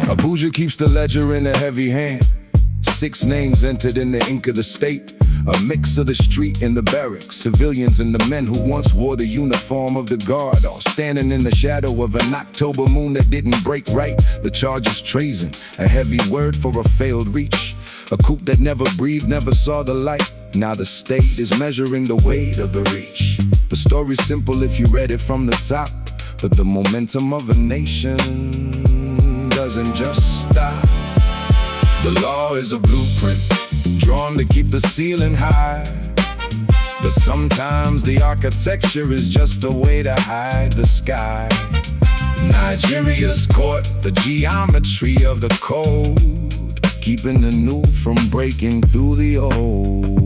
Abuja keeps the ledger in a heavy hand. 6 names entered in the ink of the state. A mix of the street and the barracks, civilians and the men who once wore the uniform of the guard, all standing in the shadow of an October moon that didn't break right. The charge is treason, a heavy word for a failed reach. A coup that never breathed, never saw the light. Now the state is measuring the weight of the reach. The story's simple if you read it from the top, but the momentum of a nation doesn't just stop. The law is a blueprint, drawn to keep the ceiling high. But sometimes the architecture is just a way to hide the sky. Nigeria's caught the geometry of the code, keeping the new from breaking through the old.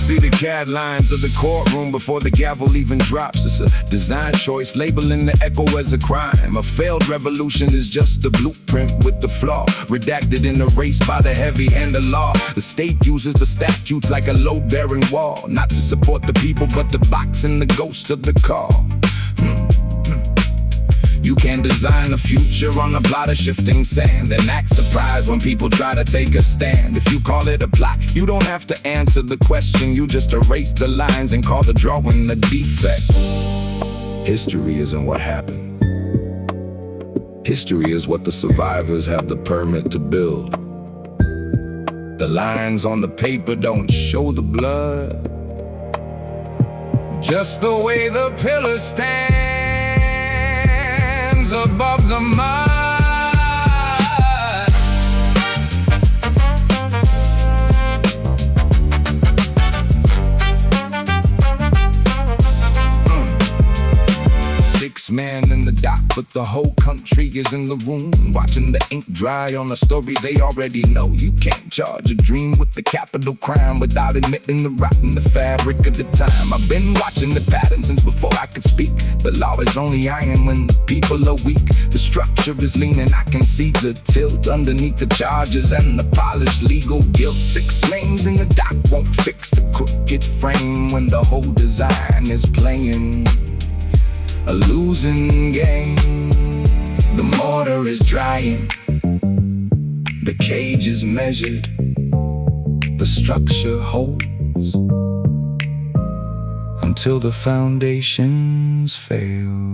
See the CAD lines of the courtroom before the gavel even drops. It's a design choice, labeling the echo as a crime. A failed revolution is just a blueprint with the flaw, redacted and erased by the heavy hand of law. The state uses the statutes like a load-bearing wall, not to support the people but to box in the ghost of the call. You can design a future on a blot of shifting sand and act surprised when people try to take a stand. If you call it a plot, you don't have to answer the question. You just erase the lines and call the drawing a defect. History isn't what happened. History is what the survivors have the permit to build. The lines on the paper don't show the blood, just the way the pillars stand above the mud. 6 men in the dock, but the whole country is in the room, watching the ink dry on a story they already know. You can't charge a dream with the capital crime without admitting the rot in the fabric of the time. I've been watching the pattern since before I could speak. The law is only iron when the people are weak. The structure is leaning, I can see the tilt underneath the charges and the polished legal guilt. 6 names in the dock won't fix the crooked frame when the whole design is playing a losing game. The mortar is drying, the cage is measured, the structure holds until the foundations fail.